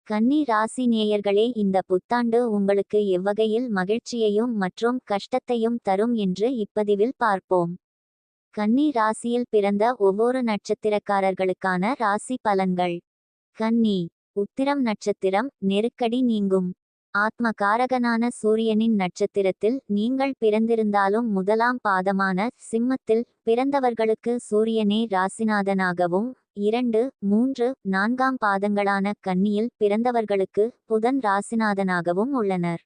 கன்னி ராசி நேயர்களே, இந்த புத்தாண்டு உங்களுக்கு எவ்வகையில் மகிழ்ச்சியையும் மற்றும் கஷ்டத்தையும் தரும் என்று இப்பதிவில் பார்ப்போம். கன்னி ராசியில் பிறந்த ஒவ்வொரு நட்சத்திரக்காரர்களுக்கான ராசி பலன்கள். கன்னி. உத்திரம் நட்சத்திரம். நெருக்கடி நீங்கும். ஆத்ம காரகனான சூரியனின் நட்சத்திரத்தில் நீங்கள் பிறந்திருந்தாலும் முதலாம் பாதமான சிம்மத்தில் பிறந்தவர்களுக்கு சூரியனே ராசிநாதனாகவும், 2, 3, 4ஆம் பாதங்களான கன்னியில் பிறந்தவர்களுக்கு புதன் ராசிநாதனாகவும் உள்ளனர்.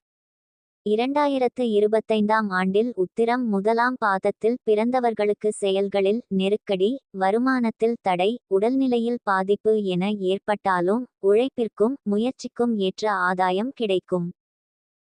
2025ஆம் ஆண்டில் உத்திரம் முதலாம் பாதத்தில் பிறந்தவர்களுக்கு செயல்களில் நெருக்கடி, வருமானத்தில் தடை, உடல்நிலையில் பாதிப்பு என ஏற்பட்டாலும் உழைப்பிற்கும் முயற்சிக்கும் ஏற்ற ஆதாயம் கிடைக்கும்.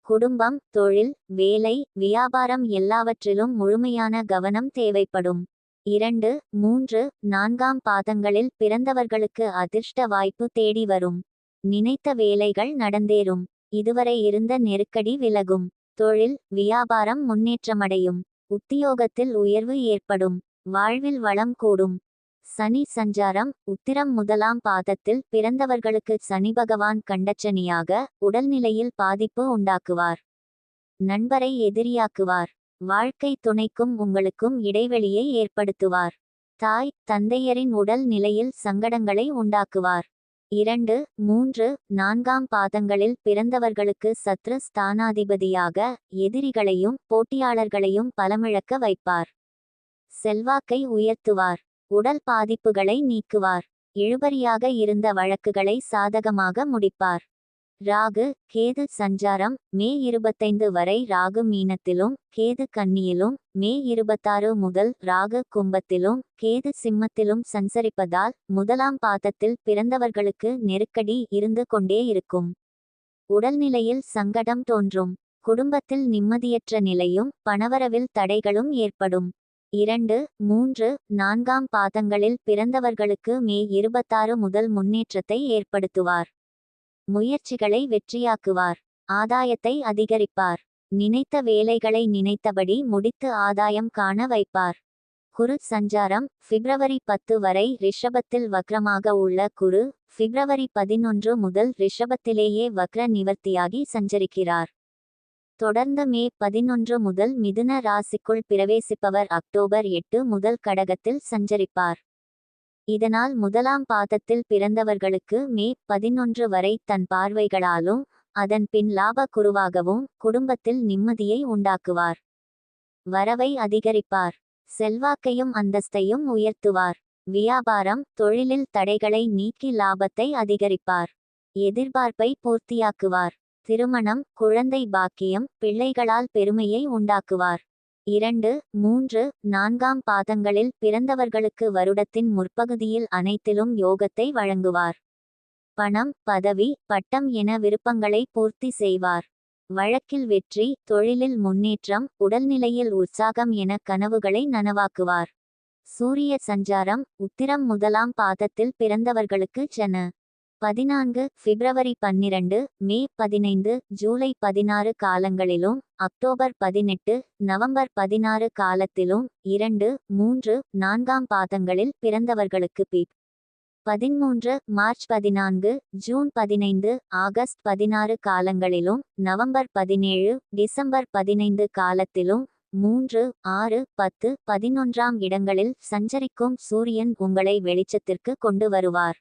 குடும்பம், தொழில், வேலை, வியாபாரம் எல்லாவற்றிலும் முழுமையான கவனம் தேவைப்படும். 2, 3, 4ஆம் பாதங்களில் பிறந்தவர்களுக்கு அதிர்ஷ்ட வாய்ப்பு தேடி வரும். நினைத்த வேலைகள் நடந்தேறும். இதுவரை இருந்த நெருக்கடி விலகும். தொழில், வியாபாரம் முன்னேற்றமடையும். உத்தியோகத்தில் உயர்வு ஏற்படும். வாழ்வில் வளம் கூடும். சனி சஞ்சாரம். உத்திரம் முதலாம் பாதத்தில் பிறந்தவர்களுக்கு சனி பகவான் கண்டச்சனியாக உடல்நிலையில் பாதிப்பு உண்டாக்குவார். நண்பரை எதிரியாக்குவார். வாழ்க்கை துணைக்கும் உங்களுக்கும் இடைவெளியை ஏற்படுத்துவார். தாய், தந்தையரின் உடல் நிலையில் சங்கடங்களை உண்டாக்குவார். 2, 3, 4ஆம் பாதங்களில் பிறந்தவர்களுக்கு சத்ரு ஸ்தானாதிபதியாக எதிரிகளையும் போட்டியாளர்களையும் பலமிழக்க வைப்பார். செல்வாக்கை உயர்த்துவார். உடல் பாதிப்புகளை நீக்குவார். இழுபறியாக இருந்த வழக்குகளை சாதகமாக முடிப்பார். ராகு, கேது சஞ்சாரம். மே 25 வரை ராகு மீனத்திலும் கேது கன்னியிலும், மே 26 முதல் ராகு கும்பத்திலும் கேது சிம்மத்திலும் சஞ்சரிப்பதால் முதலாம் பாதத்தில் பிறந்தவர்களுக்கு நெருக்கடி இருந்து கொண்டே இருக்கும். உடல்நிலையில் சங்கடம் தோன்றும். குடும்பத்தில் நிம்மதியற்ற நிலையும் பணவரவில் தடைகளும் ஏற்படும். 2, 3, 4ஆம் பாதங்களில் பிறந்தவர்களுக்கு மே 26 முதல் முன்னேற்றத்தை ஏற்படுத்துவார். முயற்சிகளை வெற்றியாக்குவார். ஆதாயத்தை அதிகரிப்பார். நினைத்த வேலைகளை நினைத்தபடி முடித்து ஆதாயம் காண வைப்பார். குரு சஞ்சாரம். பிப்ரவரி 10 வரை ரிஷபத்தில் வக்ரமாக உள்ள குரு பிப்ரவரி 11 முதல் ரிஷபத்திலேயே வக்ர நிவர்த்தியாகி சஞ்சரிக்கிறார். தொடர்ந்து மே 11 முதல் மிதுன ராசிக்குள் பிரவேசிப்பவர் அக்டோபர் 8 முதல் கடகத்தில் சஞ்சரிப்பார். இதனால் முதலாம் பாதத்தில் பிறந்தவர்களுக்கு மே 11 வரை தன் பார்வைகளாலும் அதன் பின் லாப குருவாகவும் குடும்பத்தில் நிம்மதியை உண்டாக்குவார். வரவை அதிகரிப்பார். செல்வாக்கையும் அந்தஸ்தையும் உயர்த்துவார். வியாபாரம், தொழிலில் தடைகளை நீக்கி லாபத்தை அதிகரிப்பார். எதிர்பார்ப்பை பூர்த்தியாக்குவார். திருமணம், குழந்தை பாக்கியம், பிள்ளைகளால் பெருமையை உண்டாக்குவார். 2, 3, 4ஆம் பாதங்களில் பிறந்தவர்களுக்கு வருடத்தின் முற்பகுதியில் அனைத்திலும் யோகத்தை வழங்குவார். பணம், பதவி, பட்டம் என விருப்பங்களை பூர்த்தி செய்வார். வழக்கில் வெற்றி, தொழிலில் முன்னேற்றம், உடல்நிலையில் உற்சாகம் என கனவுகளை நனவாக்குவார். சூரிய சஞ்சாரம். உத்திரம் முதலாம் பாதத்தில் பிறந்தவர்களுக்கு ஜன. 14, பிப்ரவரி 12, மே 15, ஜூலை 16 காலங்களிலும், அக்டோபர் 18, நவம்பர் 16 காலத்திலும், 2, 3, 4ஆம் பாதங்களில் பிறந்தவர்களுக்கு பி. 13, மார்ச் 14, ஜூன் 15, ஆகஸ்ட் 16 காலங்களிலும், நவம்பர் 17, டிசம்பர் 15 காலத்திலும், 3, 6, 10, 11ஆம் இடங்களில் சஞ்சரிக்கும் சூரியன் உங்களை வெளிச்சத்திற்கு கொண்டு வருவார்.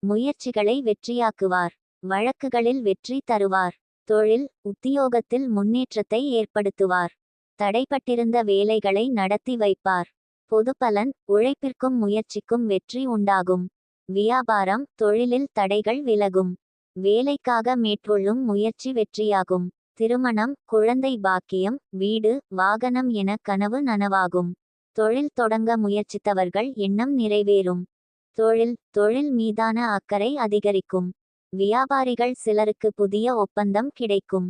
முயற்சிகளை வெற்றியாக்குவார். வழக்குகளில் வெற்றி தருவார். தொழில், உத்தியோகத்தில் முன்னேற்றத்தை ஏற்படுத்துவார். தடைப்பட்டிருந்த வேலைகளை நடத்தி வைப்பார். பொதுப்பலன். உழைப்பிற்கும் முயற்சிக்கும் வெற்றி உண்டாகும். வியாபாரம், தொழிலில் தடைகள் விலகும். வேலைக்காக மேற்கொள்ளும் முயற்சி வெற்றியாகும். திருமணம், குழந்தை பாக்கியம், வீடு, வாகனம் என கனவு நனவாகும். தொழில் தொடங்க முயற்சித்தவர்கள் எண்ணம் நிறைவேறும். தொழில் மீதான அக்கறை அதிகரிக்கும். வியாபாரிகள் சிலருக்கு புதிய ஒப்பந்தம் கிடைக்கும்.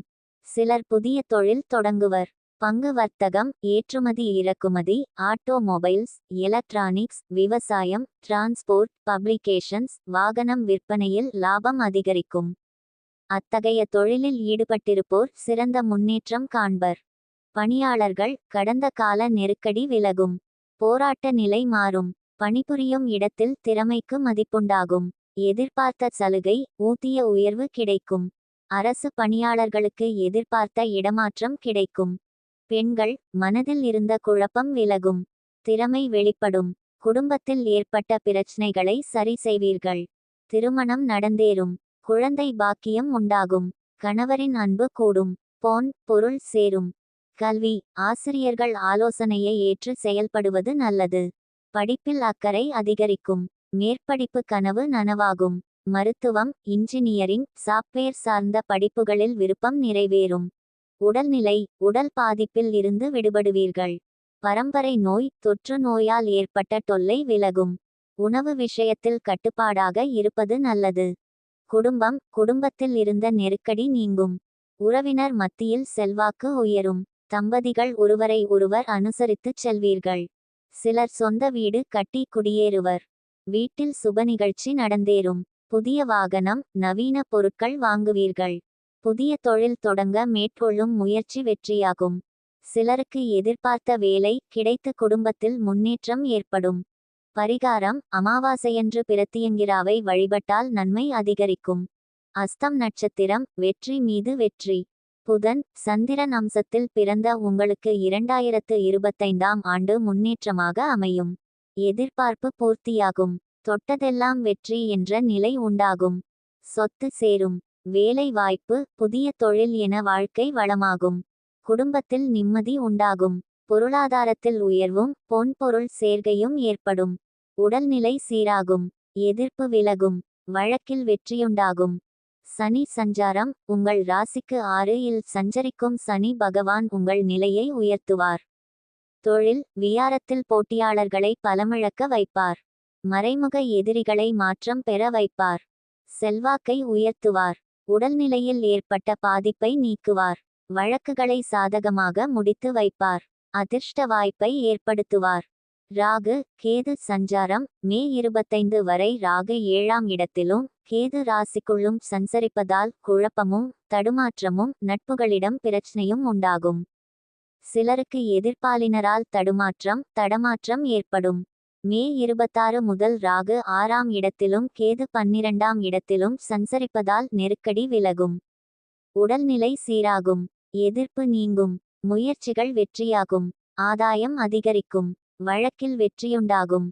சிலர் புதிய தொழில் தொடங்குவர். பங்கு வர்த்தகம், ஏற்றுமதி இறக்குமதி, ஆட்டோமொபைல்ஸ், எலக்ட்ரானிக்ஸ், விவசாயம், டிரான்ஸ்போர்ட், பப்ளிகேஷன்ஸ், வாகனம் விற்பனையில் லாபம் அதிகரிக்கும். அத்தகைய தொழிலில் ஈடுபட்டிருப்போர் சிறந்த முன்னேற்றம் காண்பர். பணியாளர்கள், கடந்த கால நெருக்கடி விலகும். போராட்ட நிலை மாறும். பணிபுரியும் இடத்தில் திறமைக்கு மதிப்புண்டாகும். எதிர்பார்த்த சலுகை ஊதிய உயர்வு கிடைக்கும். அரசு பணியாளர்களுக்கு எதிர்பார்த்த இடமாற்றம் கிடைக்கும். பெண்கள் மனதில் இருந்த குழப்பம் விலகும். திறமை வெளிப்படும். குடும்பத்தில் ஏற்பட்ட பிரச்சனைகளை சரி செய்வீர்கள். திருமணம் நடந்தேறும். குழந்தை பாக்கியம் உண்டாகும். கணவரின் அன்பு கூடும். பொன் பொருள் சேரும். கல்வி ஆசிரியர்கள் ஆலோசனையை ஏற்று செயல்படுவது நல்லது. படிப்பில் அக்கறை அதிகரிக்கும். மேற்படிப்பு கனவு நனவாகும். மருத்துவம் இன்ஜினியரிங் சாப்ட்வேர் சார்ந்த படிப்புகளில் விருப்பம் நிறைவேறும். உடல்நிலை உடல் பாதிப்பில் இருந்து விடுபடுவீர்கள். பரம்பரை நோய் தொற்று நோயால் ஏற்பட்ட தொல்லை விலகும். உணவு விஷயத்தில் கட்டுப்பாடாக இருப்பது நல்லது. குடும்பத்தில் இருந்த நெருக்கடி நீங்கும். உறவினர் மத்தியில் செல்வாக்கு உயரும். தம்பதிகள் ஒருவரை ஒருவர் அனுசரித்துச் செல்வீர்கள். சிலர் சொந்த வீடு கட்டி குடியேறுவர். வீட்டில் சுப நிகழ்ச்சி நடந்தேறும். புதிய வாகனம் நவீன பொருட்கள் வாங்குவீர்கள். புதிய தொழில் தொடங்க மேற்கொள்ளும் முயற்சி வெற்றியாகும். சிலருக்கு எதிர்பார்த்த வேலை கிடைத்து குடும்பத்தில் முன்னேற்றம் ஏற்படும். பரிகாரம் அமாவாசையன்று பிரத்தியங்கிராவை வழிபட்டால் நன்மை அதிகரிக்கும். அஸ்தம் நட்சத்திரம் வெற்றி மீது வெற்றி. புதன் சந்திரன் அம்சத்தில் பிறந்த உங்களுக்கு 2025ஆம் ஆண்டு முன்னேற்றமாக அமையும். எதிர்பார்ப்பு பூர்த்தியாகும். தொட்டதெல்லாம் வெற்றி என்ற நிலை உண்டாகும். சொத்து சேரும். வேலை வாய்ப்பு புதிய தொழில் என வாழ்க்கை வளமாகும். குடும்பத்தில் நிம்மதி உண்டாகும். பொருளாதாரத்தில் உயர்வும் பொன் பொருள் சேர்க்கையும் ஏற்படும். உடல்நிலை சீராகும். எதிர்ப்பு விலகும். வழக்கில் வெற்றியுண்டாகும். சனி சஞ்சாரம் உங்கள் ராசிக்கு 6 இல் சஞ்சரிக்கும் சனி பகவான் உங்கள் நிலையை உயர்த்துவார். தொழில் வியாரத்தில் போட்டியாளர்களை பலமிழக்க வைப்பார். மறைமுக எதிரிகளை மாற்றம் பெற வைப்பார். செல்வாக்கை உயர்த்துவார். உடல்நிலையில் ஏற்பட்ட பாதிப்பை நீக்குவார். வழக்குகளை சாதகமாக முடித்து வைப்பார். அதிர்ஷ்ட வாய்ப்பை ஏற்படுத்துவார். ராகு கேது சஞ்சாரம் மே 25 வரை ராகு 7ஆம் இடத்திலும் கேது ராசிக்குள்ளும் சஞ்சரிப்பதால் குழப்பமும் தடுமாற்றமும் நட்புகளிடம் பிரச்சனையும் உண்டாகும். சிலருக்கு எதிர்ப்பாளினரால் தடமாற்றம் ஏற்படும். மே 26 முதல் ராகு 6ஆம் இடத்திலும் கேது 12ஆம் இடத்திலும் சஞ்சரிப்பதால் நெருக்கடி விலகும். உடல்நிலை சீராகும். எதிர்ப்பு நீங்கும். முயற்சிகள் வெற்றியாகும். ஆதாயம் அதிகரிக்கும். வழக்கில் வெற்றியுண்டாகும்.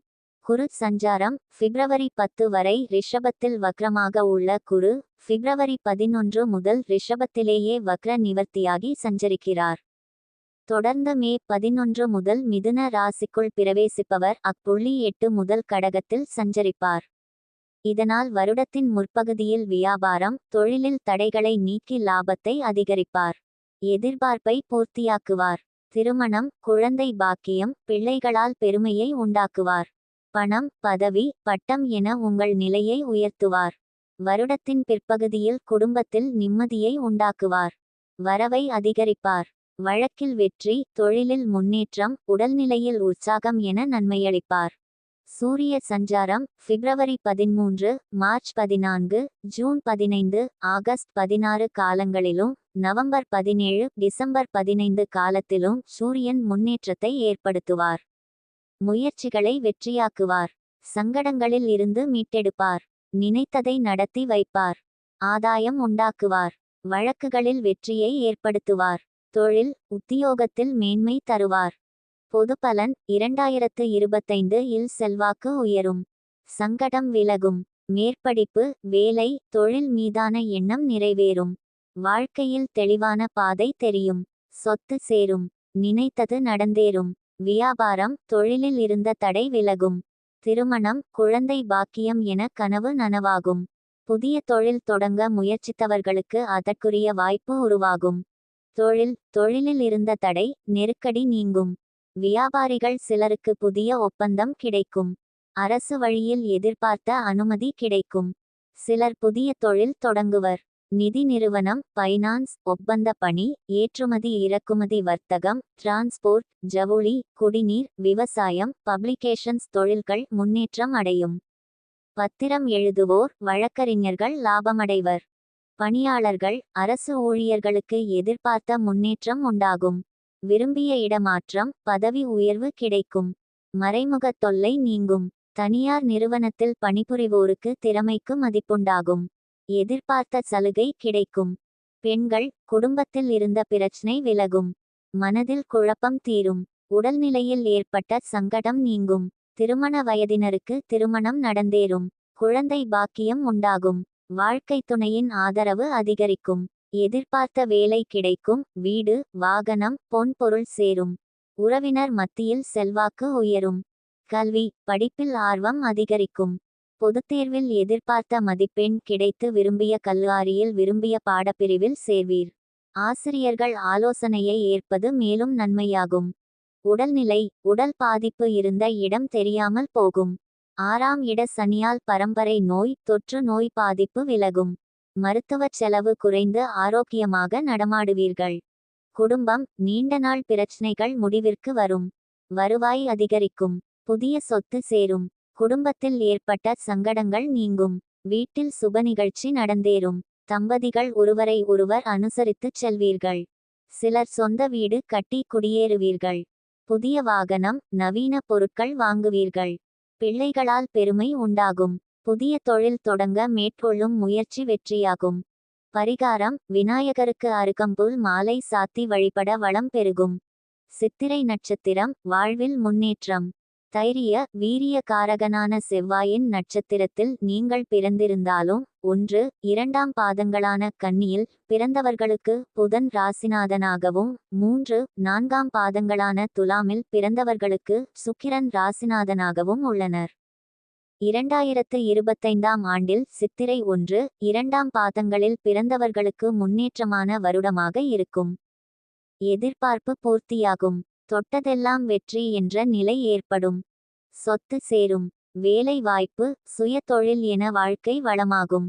குரு சஞ்சாரம் பிப்ரவரி 10 வரை ரிஷபத்தில் வக்ரமாக உள்ள குரு பிப்ரவரி 11 முதல் ரிஷபத்திலேயே வக்ர நிவர்த்தியாகி சஞ்சரிக்கிறார். தொடர்ந்து மே 11 முதல் மிதுன ராசிக்குள் பிரவேசிப்பவர் அப்புள்ளி 8 முதல் கடகத்தில் சஞ்சரிப்பார். இதனால் வருடத்தின் முற்பகுதியில் வியாபாரம் தொழிலில் தடைகளை நீக்கி லாபத்தை அதிகரிப்பார். எதிர்பார்ப்பை பூர்த்தியாக்குவார். திருமணம் குழந்தை பாக்கியம் பிள்ளைகளால் பெருமையை உண்டாக்குவார். பணம் பதவி பட்டம் என உங்கள் நிலையை உயர்த்துவார். வருடத்தின் பிற்பகுதியில் குடும்பத்தில் நிம்மதியை உண்டாக்குவார். வரவை அதிகரிப்பார். வழக்கில் வெற்றி தொழிலில் முன்னேற்றம் உடல்நிலையில் உற்சாகம் என நன்மையளிப்பார். சூரிய சஞ்சாரம் பிப்ரவரி 13 மார்ச் 14 ஜூன் 15 ஆகஸ்ட் 16 காலங்களிலும் நவம்பர் 17 டிசம்பர் 15 காலத்திலும் சூரியன் முன்னேற்றத்தை ஏற்படுத்துவார். முயற்சிகளை வெற்றியாக்குவார். சங்கடங்களில் இருந்து மீட்டெடுப்பார். நினைத்ததை நடத்தி வைப்பார். ஆதாயம் உண்டாக்குவார். வழக்குகளில் வெற்றியை ஏற்படுத்துவார். தொழில் உத்தியோகத்தில் மேன்மை தருவார். பொதுப்பலன் 2025 இல் செல்வாக்கு உயரும். சங்கடம் விலகும். மேற்படிப்பு வேலை தொழில் மீதான எண்ணம் நிறைவேறும். வாழ்க்கையில் தெளிவான பாதை தெரியும். சொத்து சேரும். நினைத்தது நடந்தேறும். வியாபாரம் தொழிலில் இருந்த தடை விலகும். திருமணம் குழந்தை பாக்கியம் என கனவு நனவாகும். புதிய தொழில் தொடங்க முயற்சித்தவர்களுக்கு அதற்குரிய வாய்ப்பு உருவாகும். தொழிலில் இருந்த தடை நெருக்கடி நீங்கும். வியாபாரிகள் சிலருக்கு புதிய ஒப்பந்தம் கிடைக்கும். அரசு வழியில் எதிர்பார்த்த அனுமதி கிடைக்கும். சிலர் புதிய தொழில் தொடங்குவர். நிதி நிறுவனம் பைனான்ஸ் ஒப்பந்த பணி ஏற்றுமதி இறக்குமதி வர்த்தகம் டிரான்ஸ்போர்ட் ஜவுளி குடிநீர் விவசாயம் பப்ளிகேஷன்ஸ் தொழில்கள் முன்னேற்றம் அடையும். பத்திரம் எழுதுவோர் வழக்கறிஞர்கள் லாபமடைவர். பணியாளர்கள் அரசு ஊழியர்களுக்கு எதிர்பார்த்த முன்னேற்றம் உண்டாகும். விரும்பிய இடமாற்றம் பதவி உயர்வு கிடைக்கும். மறைமுக தொல்லை நீங்கும். தனியார் நிறுவனத்தில் பணிபுரிவோருக்கு திறமைக்கு மதிப்புண்டாகும். எதிர்பார்த்த சலுகை கிடைக்கும். பெண்கள், குடும்பத்தில் இருந்த பிரச்சனை விலகும். மனதில் குழப்பம் தீரும். உடல்நிலையில் ஏற்பட்ட சங்கடம் நீங்கும். திருமண வயதினருக்கு திருமணம் நடந்தேறும். குழந்தை பாக்கியம் உண்டாகும். வாழ்க்கை துணையின் ஆதரவு அதிகரிக்கும். எதிர்பார்த்த வேலை கிடைக்கும். வீடு, வாகனம், பொன் பொருள் சேரும். உறவினர் மத்தியில் செல்வாக்கு உயரும். கல்வி, படிப்பில் ஆர்வம் அதிகரிக்கும். பொதுத்தேர்வில் எதிர்பார்த்த மதிப்பெண் கிடைத்து விரும்பிய கல்லூரியில் விரும்பிய பாடப்பிரிவில் சேர்வீர். ஆசிரியர்கள் ஆலோசனையை ஏற்பது மேலும் நன்மையாகும். உடல்நிலை, உடல் பாதிப்பு இருந்த இடம் தெரியாமல் போகும். 6ஆம் இட சனியால் பரம்பரை நோய், தொற்று நோய் பாதிப்பு விலகும். மருத்துவச் செலவு குறைந்து ஆரோக்கியமாக நடமாடுவீர்கள். குடும்பம், நீண்ட நாள் பிரச்சனைகள் முடிவிற்கு வரும். வருவாய் அதிகரிக்கும். புதிய சொத்து சேரும். குடும்பத்தில் ஏற்பட்ட சங்கடங்கள் நீங்கும். வீட்டில் சுப நிகழ்ச்சி நடந்தேறும். தம்பதிகள் ஒருவரை ஒருவர் அனுசரித்துச் செல்வீர்கள். சிலர் சொந்த வீடு கட்டி குடியேறுவீர்கள். புதிய வாகனம், நவீன பொருட்கள் வாங்குவீர்கள். பிள்ளைகளால் பெருமை உண்டாகும். புதிய தொழில் தொடங்க மேற்கொள்ளும் முயற்சி வெற்றியாகும். பரிகாரம்: விநாயகருக்கு அருகம்புல் மாலை சாத்தி வழிபட வளம் பெருகும். சித்திரை நட்சத்திரம், வாழ்வில் முன்னேற்றம். தைரிய, வீரிய காரகனான செவ்வாயின் நட்சத்திரத்தில் நீங்கள் பிறந்திருந்தாலும் 1, 2ஆம் பாதங்களான கன்னியில் பிறந்தவர்களுக்கு புதன் ராசிநாதனாகவும் 3, 4ஆம் பாதங்களான துலாமில் பிறந்தவர்களுக்கு சுக்கிரன் ராசிநாதனாகவும் உள்ளனர். 2025ஆம் ஆண்டில் சித்திரை 1, 2ஆம் பாதங்களில் பிறந்தவர்களுக்கு முன்னேற்றமான வருடமாக இருக்கும். எதிர்பார்ப்பு பூர்த்தியாகும். தொட்டதெல்லாம் வெற்றி என்ற நிலை ஏற்படும். சொத்து சேரும். வேலை வாய்ப்பு, சுய தொழில் என வாழ்க்கை வளமாகும்.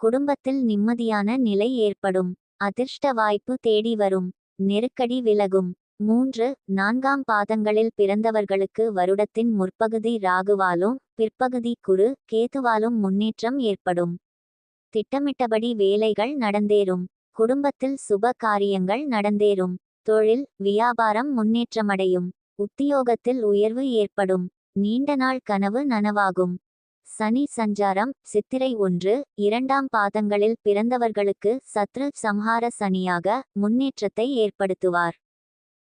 குடும்பத்தில் நிம்மதியான நிலை ஏற்படும். அதிர்ஷ்ட வாய்ப்பு தேடி வரும். நெருக்கடி விலகும். 3, 4ஆம் பாதங்களில் பிறந்தவர்களுக்கு வருடத்தின் முற்பகுதி ராகுவாலும் பிற்பகுதி குரு, கேதுவாலும் முன்னேற்றம் ஏற்படும். திட்டமிட்டபடி வேலைகள் நடந்தேறும். குடும்பத்தில் சுப காரியங்கள் நடந்தேறும். தொழில், வியாபாரம் முன்னேற்றமடையும். உத்தியோகத்தில் உயர்வு ஏற்படும். நீண்ட நாள் கனவு நனவாகும். சனி சஞ்சாரம்: சித்திரை 1, 2ஆம் பாதங்களில் பிறந்தவர்களுக்கு சத்ரு சம்ஹார சனியாக முன்னேற்றத்தை ஏற்படுத்துவார்.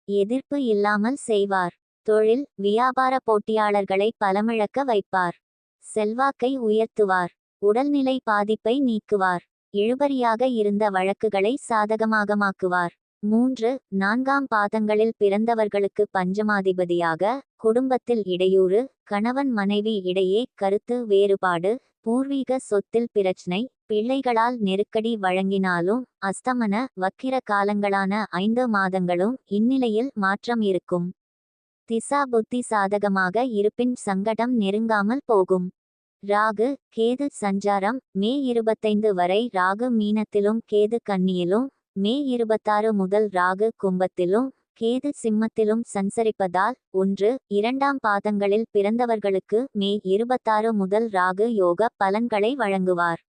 எதிர்ப்பு இல்லாமல் செய்வார். தொழில், வியாபார போட்டியாளர்களை பலமிழக்க வைப்பார். செல்வாக்கை உயர்த்துவார். உடல்நிலை பாதிப்பை நீக்குவார். இழுபறியாக இருந்த வழக்குகளை சாதகமாக்குவார். 3, 4ஆம் பாதங்களில் பிறந்தவர்களுக்கு பஞ்சமாதிபதியாக குடும்பத்தில் இடையூறு, கணவன் மனைவி இடையே கருத்து வேறுபாடு, பூர்வீக சொத்தில் பிரச்சனை, பிள்ளைகளால் நெருக்கடி வழங்கினாலும் அஸ்தமன, வக்கிர காலங்களான 5 மாதங்களும் இந்நிலையில் மாற்றம் இருக்கும். திசா புத்தி சாதகமாக இருப்பின் சங்கடம் நெருங்காமல் போகும். ராகு, கேது சஞ்சாரம்: மே 25 வரை ராகு மீனத்திலும் கேது கன்னியிலும், மே 26 முதல் ராகு கும்பத்திலும் கேது சிம்மத்திலும் சஞ்சரிப்பதால் 1, 2ஆம் பாதங்களில் பிறந்தவர்களுக்கு மே 26 முதல் ராகு யோக பலன்களை வழங்குவார்.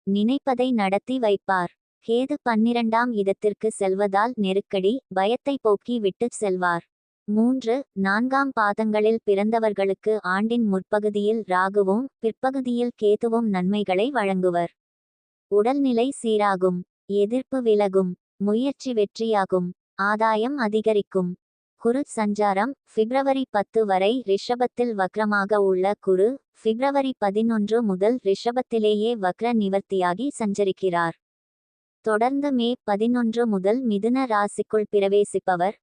நினைப்பதை நடத்தி வைப்பார். கேது 12ஆம் இடத்திற்கு செல்வதால் நெருக்கடி, பயத்தை போக்கி விட்டு செல்வார். 3, 4ஆம் பாதங்களில் பிறந்தவர்களுக்கு ஆண்டின் முற்பகுதியில் ராகுவும் பிற்பகுதியில் கேதுவும் நன்மைகளை வழங்குவர். உடல்நிலை சீராகும். எதிர்ப்பு விலகும். முயற்சி வெற்றியாகும். ஆதாயம் அதிகரிக்கும். குரு சஞ்சாரம்: பிப்ரவரி 10 வரை ரிஷபத்தில் வக்ரமாக உள்ள குரு பிப்ரவரி 11 முதல் ரிஷபத்திலேயே வக்ர நிவர்த்தியாகி சஞ்சரிக்கிறார். தொடர்ந்து மே 11 முதல் மிதுன ராசிக்குள் பிரவேசிப்பவர்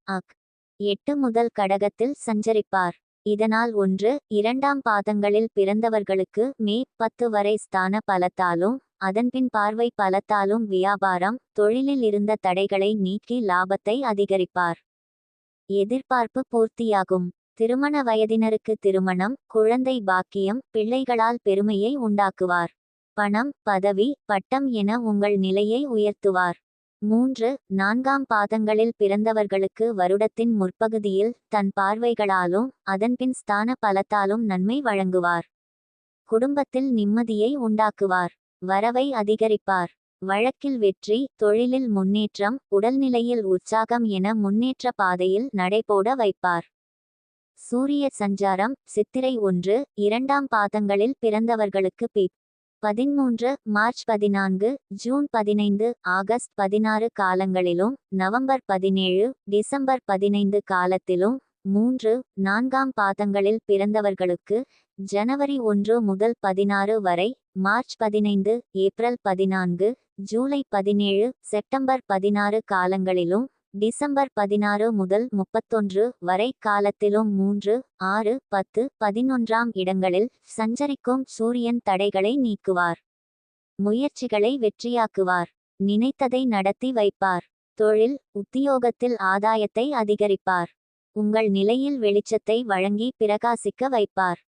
8 முதல் கடகத்தில் சஞ்சரிப்பார். இதனால் 1, 2ஆம் பாதங்களில் பிறந்தவர்களுக்கு மே 10 வரை ஸ்தான பலத்தாலும் அதன்பின் பார்வை பலத்தாலும் வியாபாரம், தொழிலில் இருந்த தடைகளை நீக்கி லாபத்தை அதிகரிப்பார். எதிர்பார்ப்பு பூர்த்தியாகும். திருமண வயதினருக்கு திருமணம், குழந்தை பாக்கியம், பிள்ளைகளால் பெருமையை உண்டாக்குவார். பணம், பதவி, பட்டம் என உங்கள் நிலையை உயர்த்துவார். 3, 4ஆம் பாதங்களில் பிறந்தவர்களுக்கு வருடத்தின் முற்பகுதியில் தன் பார்வைகளாலும் அதன்பின் ஸ்தான பலத்தாலும் நன்மை வழங்குவார். குடும்பத்தில் நிம்மதியை உண்டாக்குவார். வரவை அதிகரிப்பார். வழக்கில் வெற்றி, தொழிலில் முன்னேற்றம், உடல்நிலையில் உற்சாகம் என முன்னேற்ற பாதையில் நடைபோட வைப்பார். சூரிய சஞ்சாரம் சித்திரை 1, 2ஆம் பாதங்களில் பிறந்தவர்களுக்கு பி. 13 மார்ச் 14 ஜூன் 15 ஆகஸ்ட் 16 காலங்களிலும் நவம்பர் 17 டிசம்பர் 15 காலத்திலும் 3, 4ஆம் பாதங்களில் பிறந்தவர்களுக்கு ஜனவரி 1 முதல் 16 வரை, மார்ச் 15 ஏப்ரல் 14 ஜூலை 17 செப்டம்பர் 16 காலங்களிலும் டிசம்பர் 16 முதல் 31 வரை காலத்திலும் 3, 6, 10, 11ஆம் இடங்களில் சஞ்சரிக்கும் சூரியன் தடைகளை நீக்குவார். முயற்சிகளை வெற்றியாக்குவார். நினைத்ததை நடத்தி வைப்பார். தொழில் உத்தியோகத்தில் ஆதாயத்தை அதிகரிப்பார். உங்கள் நிலையில் வெளிச்சத்தை வழங்கி பிரகாசிக்க வைப்பார்.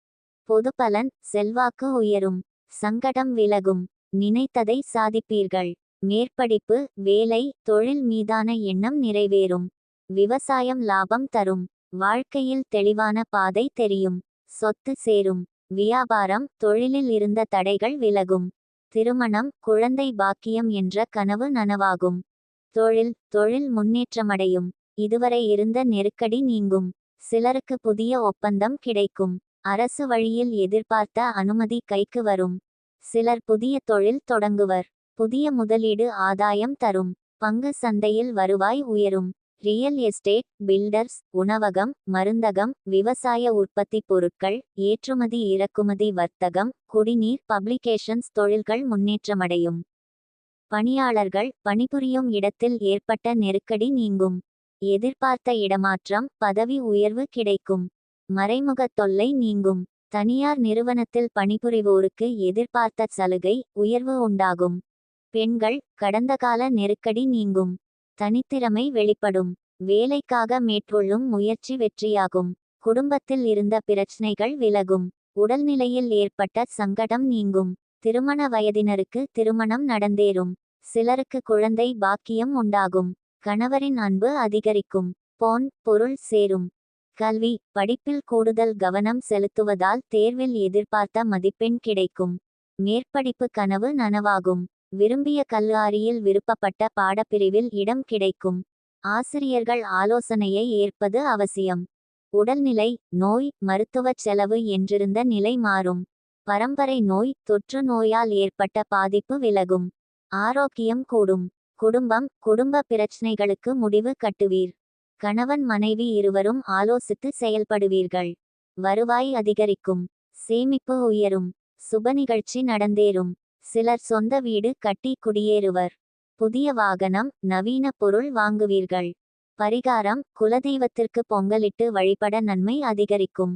பொதுபலன் செல்வாக்கு உயரும். சங்கடம் விலகும். நினைத்ததை சாதிப்பீர்கள். மேற்படிப்பு வேலை தொழில் மீதான எண்ணம் நிறைவேறும். விவசாயம் லாபம் தரும். வாழ்க்கையில் தெளிவான பாதை தெரியும். சொத்து சேரும். வியாபாரம் தொழிலில் இருந்த தடைகள் விலகும். திருமணம் குழந்தை பாக்கியம் என்ற கனவு நனவாகும். தொழில் முன்னேற்றமடையும். இதுவரை இருந்த நெருக்கடி நீங்கும். சிலருக்கு புதிய ஒப்பந்தம் கிடைக்கும். அரசு வழியில் எதிர்பார்த்த அனுமதி கைக்கு வரும். சிலர் புதிய தொழில் தொடங்குவர். புதிய முதலீடு ஆதாயம் தரும். பங்கு சந்தையில் வருவாய் உயரும். ரியல் எஸ்டேட் பில்டர்ஸ் உணவகம் மருந்தகம் விவசாய உற்பத்தி பொருட்கள் ஏற்றுமதி இறக்குமதி வர்த்தகம் குடிநீர் பப்ளிகேஷன்ஸ் தொழில்கள் முன்னேற்றமடையும். பணியாளர்கள் பணிபுரியும் இடத்தில் ஏற்பட்ட நெருக்கடி நீங்கும். எதிர்பார்த்த இடமாற்றம் பதவி உயர்வு கிடைக்கும். மறைமுக தொல்லை நீங்கும். தனியார் நிறுவனத்தில் பணிபுரிவோருக்கு எதிர்பார்த்த சலுகை உயர்வு உண்டாகும். பெண்கள் கடந்த கால நெருக்கடி நீங்கும். தனித்திறமை வெளிப்படும். வேலைக்காக மேற்கொள்ளும் முயற்சி வெற்றியாகும். குடும்பத்தில் இருந்த பிரச்சனைகள் விலகும். உடல்நிலையில் ஏற்பட்ட சங்கடம் நீங்கும். திருமண வயதினருக்கு திருமணம் நடந்தேறும். சிலருக்கு குழந்தை பாக்கியம் உண்டாகும். கணவரின் அன்பு அதிகரிக்கும். பொருள் சேரும். கல்வி படிப்பில் கூடுதல் கவனம் செலுத்துவதால் தேர்வில் எதிர்பார்த்த மதிப்பெண் கிடைக்கும். மேற்படிப்பு கனவு நனவாகும். விரும்பிய கல்லூரியில் விருப்பப்பட்ட பாடப்பிரிவில் இடம் கிடைக்கும். ஆசிரியர்கள் ஆலோசனையை ஏற்பது அவசியம். உடல்நிலை நோய் மருத்துவச் செலவு என்றிருந்த நிலை மாறும். பரம்பரை நோய் தொற்று நோயால் ஏற்பட்ட பாதிப்பு விலகும். ஆரோக்கியம் கூடும். குடும்ப பிரச்சனைகளுக்கு முடிவு கட்டுவீர். கணவன் மனைவி இருவரும் ஆலோசித்து செயல்படுவீர்கள். வருவாய் அதிகரிக்கும். சேமிப்பு உயரும். சுப நிகழ்ச்சி நடந்தேறும். சிலர் சொந்த வீடு கட்டி குடியேறுவர். புதிய வாகனம் நவீன பொருள் வாங்குவீர்கள். பரிகாரம் குலதெய்வத்திற்கு பொங்கலிட்டு வழிபட நன்மை அதிகரிக்கும்.